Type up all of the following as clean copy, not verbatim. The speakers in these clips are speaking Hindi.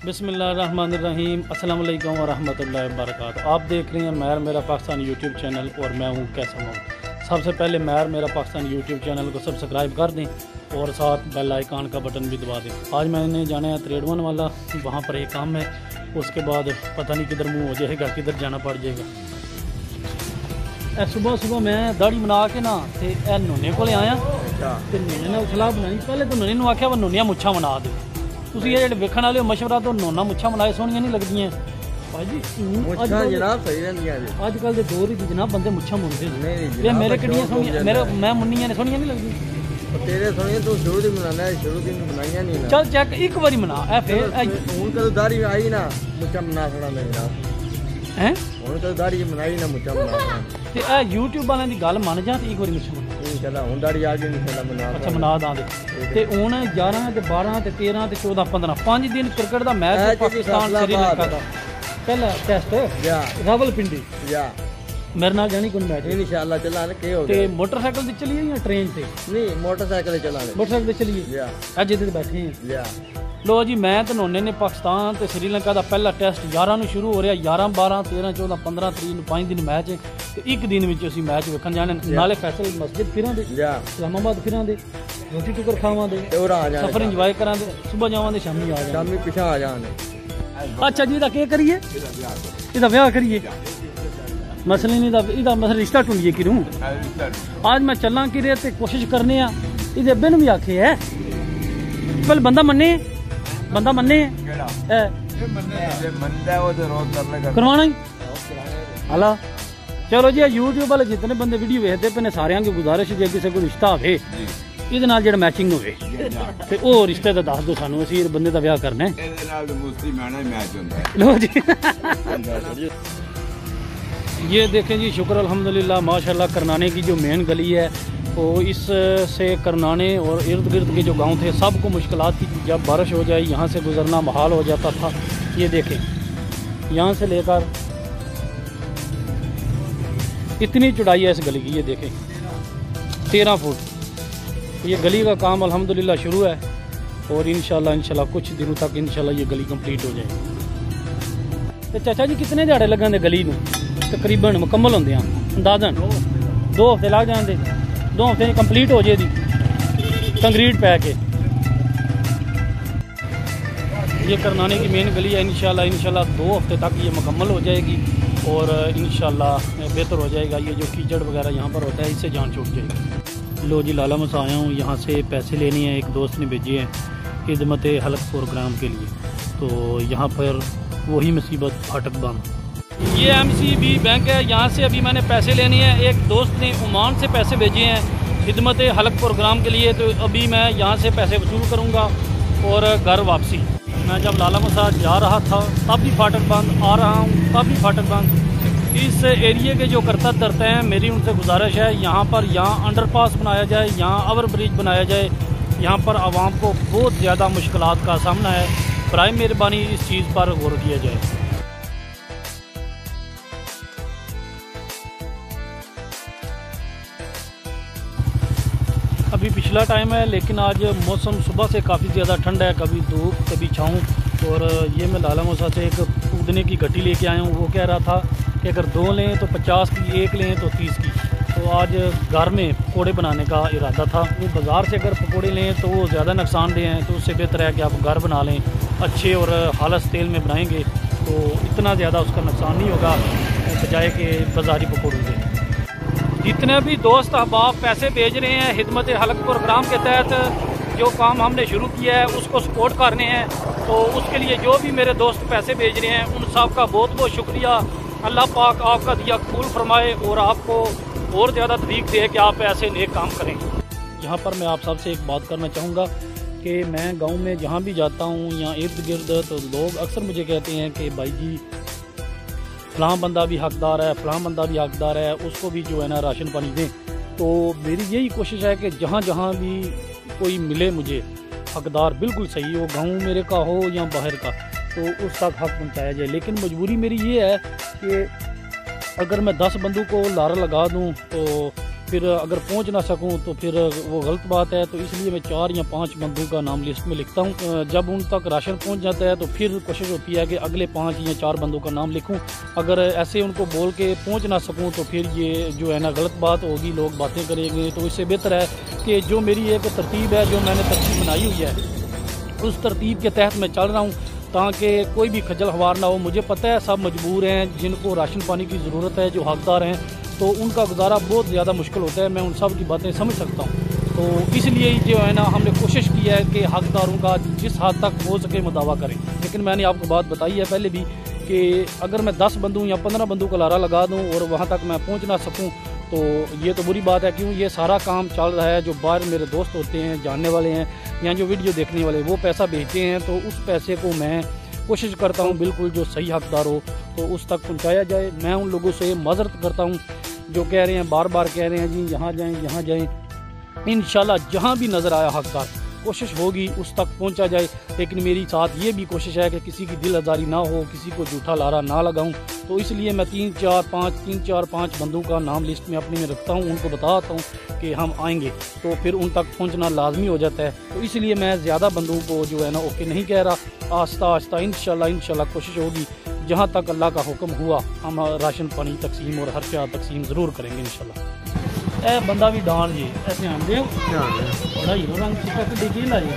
बिस्मिल्लाहिर्रहमानिर्रहीम, अस्सलाम वालेकुम वरहमतुल्लाहि वबरकातुहू। आप देख रहे हैं मैर मेरा पाकिस्तान यूट्यूब चैनल और मैं हूँ कैसा हूँ। सबसे पहले मैर मेरा पाकिस्तान यूट्यूब चैनल को सब्सक्राइब कर दें और साथ बेल आइकन का बटन भी दबा दें। आज मैंने जाना है त्रेडवन वाला, वहाँ पर एक काम है, उसके बाद पता नहीं किधर मुँह हो जाएगा, किधर जाना पड़ जाएगा। सुबह सुबह मैं दाढ़ी बना के ना तो नूने को आया तो नूने ने सलाह बनाई। पहले तो नूने आख्या वा नूनिया मुच्छा बना दे। तुम ये वेखण वाले मशवरा तो नोना मुच्छा बनाए सोहनिया नहीं लगदियां भाजी। अजकल के दौर ही जनाब बंदे मुच्छा मुनते हैं। मेरे किड्डियां सोहनियां, मेरे मैं मुन्नियां ने सोहनियां नहीं लगदी। तेरे सोहनिया तू शुरू दी बनाना है, शुरू दी बनाईयां नहीं ना। चल चेक एक बारी बना ए फिर हुन कल दाढ़ी आई ना मुच्छा बना थोड़ा मेरा हैं। हुन कल दाढ़ी बनाई ना मुच्छा बना ते ए YouTube वाले दी गल मान जा एक बारी मुच्छा बना इंशाल्लाह। हुन दाढ़ी आ गई इंशाल्लाह बना। अच्छा बना दांगे ते हुन 11 ते 12 ते 13 ते 14 15 5 दिन क्रिकेट दा मैच पाकिस्तान श्रीलंका दा पहला टेस्ट या रावलपिंडी या मेरे नाल जानी कोई मैच इंशाल्लाह चला के हो ते मोटरसाइकिल ते चलिए या ट्रेन से? नहीं मोटरसाइकिल चला मोटरसाइकिल ते चलिए या अज इधर बैठे हैं या। लो जी मैं तो नोने ने पाकिस्तान ते श्रीलंका दा पहला टेस्ट 11 ਨੂੰ शुरू हो रहा 11 12 13 14 15 तरीक ਨੂੰ 5 दिन मैच है ते एक दिन ਵਿੱਚ ਅਸੀਂ मैच ਵੇਖਣ ਜਾਣੇ ਨਾਲੇ ਫੈਸਲ ਮਸਜਿਦ ਫਿਰਾਂਗੇ ਇਸਲਾਮਾਬਾਦ ਫਿਰਾਂਗੇ ਰੋਟੀ ਟੁਕਰ ਖਾਵਾਂਗੇ ਤੇ ਹੋਰ ਆ ਜਾਣਾ ਸਫ਼ਰ ਇੰਜੋਏ ਕਰਾਂਗੇ ਸਵੇਰ ਜਾਵਾਂਗੇ ਸ਼ਾਮੀ ਆ ਜਾਵਾਂਗੇ ਸ਼ਾਮੀ ਪਿਛਾ ਆ ਜਾਣੇ। अच्छा जी ਕੀ ਕਰੀਏ ਇਹਦਾ ਵਿਆਹ ਕਰੀਏ मसले नहीं इहदा मतलब रिश्ता ढूंढिए कि आज मैं चलना कि रे कोशिश करने इहदे अब्बे भी आखे है पहले बंदा मन्ने करवाना ही हला। चलो जी यूट्यूब वाले जितने बंदे वीडियो वेखते पे ने सारियां की गुजारिश जे किसी कोई रिश्ता होवे इहदे नाल जेड़ा मैचिंग होवे ते ओ रिश्ते दा दस दो सानू असीं बंदे दा ब्याह करना है। इहदे नाल मुस्लिम आना मैच हुंदा है। लो जी ये देखें जी शुक्र अल्हम्दुलिल्लाह माशाल्लाह करनाने की जो मेन गली है वो इससे करनाने और इर्द गिर्द के जो गांव थे सबको मुश्किलात थी। जब बारिश हो जाए यहाँ से गुजरना महाल हो जाता था। ये देखें यहाँ से लेकर इतनी चौड़ाई है इस गली की, ये देखें 13 फुट। ये गली का काम अल्हम्दुलिल्लाह शुरू है और इंशाल्लाह कुछ दिनों तक इंशाल्लाह ये गली कंप्लीट हो जाएगी। तो चाचा जी कितने दिहाड़े लगन गली में? तकरीबन मुकम्मल होंगे अंदाजन 2 हफ्ते लग जाते। 2 हफ्ते कंप्लीट हो जाएगी कंक्रीट पै के। ये करनाने की मेन गली है। इंशाल्लाह 2 हफ्ते तक ये मुकम्मल हो जाएगी और इंशाल्लाह बेहतर हो जाएगा। ये जो कीचड़ वगैरह यहाँ पर होता है इससे जान छूट जाएगी। लो जी लाला मसा आया हूँ, यहाँ से पैसे लेने हैं, एक दोस्त ने भेजे हैं खिदमत हलक प्रोग्राम के लिए। तो यहाँ पर वही मुसीबत फाटक बंद। ये MCB बैंक है, यहाँ से अभी मैंने पैसे लेने हैं। एक दोस्त ने ओमान से पैसे भेजे हैं खिदमत हलक प्रोग्राम के लिए। तो अभी मैं यहाँ से पैसे वसूल करूँगा और घर वापसी। मैं जब लाला मसाज जा रहा था तब भी फाटक बंद, आ रहा हूँ तब भी फाटक बंद। इस एरिए के जो करता धरते हैं मेरी उनसे गुजारिश है यहाँ अंडरपास बनाया जाए, यहाँ ओवर ब्रिज बनाया जाए। यहाँ पर आवाम को बहुत ज़्यादा मुश्किलात का सामना है। बराए मेहरबानी इस चीज़ पर गौर किया जाए। अभी पिछला टाइम है लेकिन आज मौसम सुबह से काफ़ी ज़्यादा ठंड है, कभी धूप कभी छाँव। और ये मैं लाला मौसा से एक कूदने की घटी लेके आया हूँ। वो कह रहा था कि अगर 2 लें तो 50 की, 1 लें तो 30 की। तो आज घर में पकौड़े बनाने का इरादा था। वो बाज़ार से अगर पकौड़े लें तो वो ज़्यादा नुकसानदेह हैं, तो उससे बेहतर है कि आप घर बना लें। अच्छे और खालिस तेल में बनाएंगे तो इतना ज़्यादा उसका नुकसान नहीं होगा बजाय कि बाज़ारी पकौड़ों से। जितने भी दोस्त अहबाब पैसे भेज रहे हैं खिदमत हलक प्रोग्राम के तहत जो काम हमने शुरू किया है उसको सपोर्ट करने हैं, तो उसके लिए जो भी मेरे दोस्त पैसे भेज रहे हैं उन सब का बहुत बहुत शुक्रिया। अल्लाह पाक आपका दिया कबूल फरमाए और आपको और ज़्यादा तौफीक दे कि आप ऐसे नेक काम करें। यहाँ पर मैं आप सबसे एक बात करना चाहूँगा कि मैं गाँव में जहाँ भी जाता हूँ यहाँ इर्द गिर्द तो लोग अक्सर मुझे कहते हैं कि भाई जी फ़लाँ बंदा भी हकदार है, फ़लाँ बंदा भी हकदार है, उसको भी जो है ना राशन पानी दें। तो मेरी यही कोशिश है कि जहाँ जहाँ भी कोई मिले मुझे हकदार बिल्कुल सही हो, गांव मेरे का हो या बाहर का, तो उस तक हक पहुँचाया जाए। लेकिन मजबूरी मेरी ये है कि अगर मैं 10 बंदों को लारा लगा दूँ तो फिर अगर पहुंच ना सकूं तो फिर वो गलत बात है। तो इसलिए मैं 4 या 5 बंदों का नाम लिस्ट में लिखता हूं। जब उन तक राशन पहुंच जाता है तो फिर कोशिश होती है कि अगले 5 या 4 बंदों का नाम लिखूं। अगर ऐसे उनको बोल के पहुंच ना सकूं तो फिर ये जो है ना गलत बात होगी, लोग बातें करेंगे। तो इससे बेहतर है कि जो मेरी एक तरतीब है, जो मैंने तरतीब बनाई हुई है, उस तरतीब के तहत मैं चल रहा हूँ ताकि कोई भी खज्जल ख्वार ना हो। मुझे पता है सब मजबूर हैं, जिनको राशन पानी की ज़रूरत है, जो हकदार हैं, तो उनका गुजारा बहुत ज़्यादा मुश्किल होता है। मैं उन सब की बातें समझ सकता हूँ। तो इसलिए जो है ना हमने कोशिश की है कि हकदारों का जिस हद तक हो सके मुदावा करें। लेकिन मैंने आपको बात बताई है पहले भी कि अगर मैं 10 बंदों या 15 बंदों का लारा लगा दूँ और वहाँ तक मैं पहुँच ना सकूँ तो ये तो बुरी बात है। क्यों ये सारा काम चल रहा है, जो बाहर मेरे दोस्त होते हैं, जानने वाले हैं या जो वीडियो देखने वाले, वो पैसा भेजते हैं, तो उस पैसे को मैं कोशिश करता हूँ बिल्कुल जो सही हकदार हो तो उस तक पहुँचाया जाए। मैं उन लोगों से माजरत करता हूँ जो कह रहे हैं, बार बार कह रहे हैं जी यहाँ जाएँ यहाँ जाएँ। इंशाल्लाह जहाँ भी नज़र आया हकदार कोशिश होगी उस तक पहुंचा जाए। लेकिन मेरी साथ ये भी कोशिश है कि किसी की दिल आज़ारी ना हो, किसी को झूठा लारा ना लगाऊं। तो इसलिए मैं 3-4-5 बंदों का नाम लिस्ट में अपने में रखता हूं, उनको बताता हूं कि हम आएंगे, तो फिर उन तक पहुंचना लाजमी हो जाता है। तो इसलिए मैं ज़्यादा बंदों को जो है ना ओके नहीं कह रहा। आहिस्ता आहिस्ता इंशाल्लाह कोशिश होगी, जहाँ तक अल्लाह का हुक्म हुआ हम राशन पानी तकसीम और हर क्या तकसीम ज़रूर करेंगे इंशाल्लाह। ए बंदा भी डान जी ऐसे आंदे हो बड़ा ही रंग चिट्टा के देखी ला जी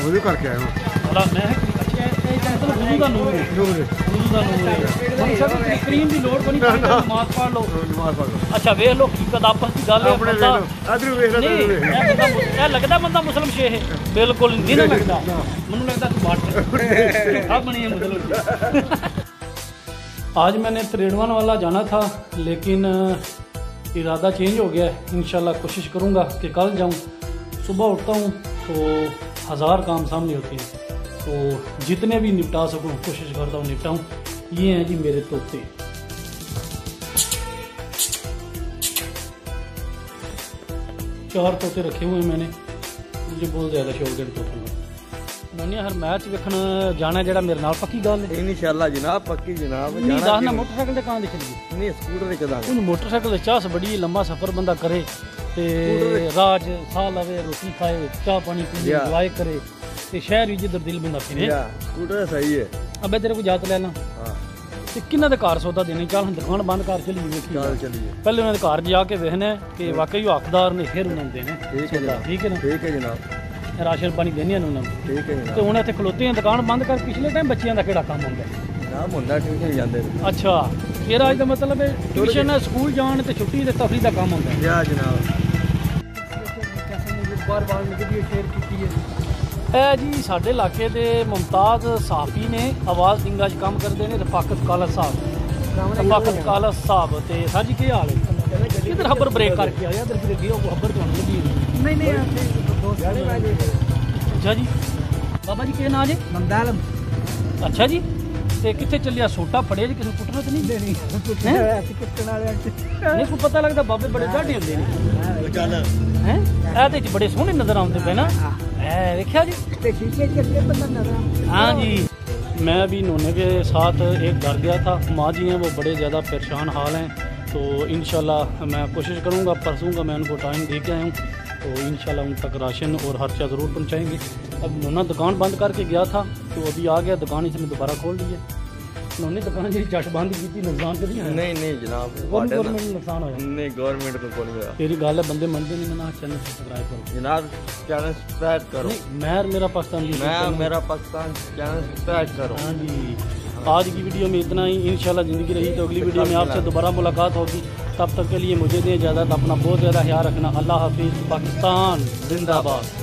वजू करके आया हूं। बड़ा मैं अच्छा ए मतलब वजू दा नूर है क्रीम दी लोड बनी नमाज पढ़ लो अच्छा वेख लो की कदापत की गल है बंदा अदरू वेख लो ए लगदा बंदा मुस्लिम शेह है बिल्कुल नहीं लगदा मनु लगदा तू बाट अब बनी है मतलब। आज मैंने त्रेडवान वाला जाना था लेकिन इरादा चेंज हो गया है। इंशाल्लाह कोशिश करूँगा कि कल जाऊँ। सुबह उठता हूँ तो 1000 काम सामने होते हैं, तो जितने भी निपटा सकूँ कोशिश करता हूँ निपटाऊँ। ये हैं जी मेरे तोते। चार तोते रखे हुए हैं मैंने, मुझे बहुत ज़्यादा शौक है तोतों का। मैंने हर मैच वेखन जाना जेड़ा मेरे नाल पक्की गल है इंशाल्लाह जनाब, पक्की जनाब। नहीं दाना मोटरसाइकिल ते कहां दिखदी नहीं स्कूटर ते कदा उन मोटरसाइकिल ते चाह बड़ी लंबा सफर बंदा करे ते राज साह लवे, रोटी खाए, चाह पानी पी, एंजॉय करे ते शहर जिधर दिल बंदा फिरे। स्कूटर सही है। अबे तेरे को जात लेना हां ते किन्ना दे घर सौदा देने, चल हम दुकान बंद कर चली वेखी चल चलिए। पहले उन्होंने घर जाके वेखना कि वाकई वो हकदार ने, फिर उन्होंने देने। ठीक है जनाब, ठीक है ना, ठीक है जनाब। राशन पानी देने उन्होंने ठीक है। तो उन्हें इतने खलोते हैं दुकान बंद कर। पिछले टाइम बच्चों का केड़ा काम होंदा नाम होंदा ट्यूशन जाते। अच्छा फिर आज का मतलब है ट्यूशन स्कूल जान ते छुट्टी ते तफरी का काम होंदा या जनाब। बार बार वीडियो शेयर की है जी साडे इलाके दे मुमताज़ साफी ने आवाज़ दिंगा च काम करते हैं रफाकत कालस साहब। रफाकत कालस साहब ते सर जी क्या हाल है? किधर खबर ब्रेक करके आया इधर भी लगी हो खबर तो लगी नहीं अच्छा जी। बाबा जी क्या नाम जी? मंदालम। अच्छा जी ते कितने चलिया सोटा फड़े जी किसी कुटना तो नहीं देनी नहीं को पता लगता बाबे बड़े डाढ़े होंगे हैं ए बड़े सोहने नजर आते पे ना देखा जी। हाँ जी मैं अभी नोने के साथ एक घर गया था, माँ जी हैं वो बड़े ज़्यादा परेशान हाल हैं। तो इंशाल्लाह मैं कोशिश करूँगा परसों का मैं उनको टाइम दे के आया हूँ, तो इंशाल्लाह उन तक राशन और हर चीज़ ज़रूर पहुँचाएंगे। अब नोना दुकान बंद करके गया था तो अभी आ गया, दुकान इसने दोबारा खोल ली है। नोने दुकान जी चट बंद की थी, नुकसान तो नहीं जनाब, गवर्नमेंट नुकसान होया नहीं, गवर्नमेंट को कोई नहीं होया। तेरी गल है बंदे मनते नहीं, मैं चैनल सब्सक्राइब करो जनाब, चैनल सब्सक्राइब करो। मैं मेरा पाकिस्तान चैनल सब्सक्राइब करो। हाँ जी आज की वीडियो में इतना ही। इंशाल्लाह ज़िंदगी रही तो अगली वीडियो में आपसे दोबारा मुलाकात होगी। तब तक के लिए मुझे दें इजाज़त। अपना बहुत ज़्यादा ख्याल रखना। अल्लाह हाफिज़। पाकिस्तान जिंदाबाद।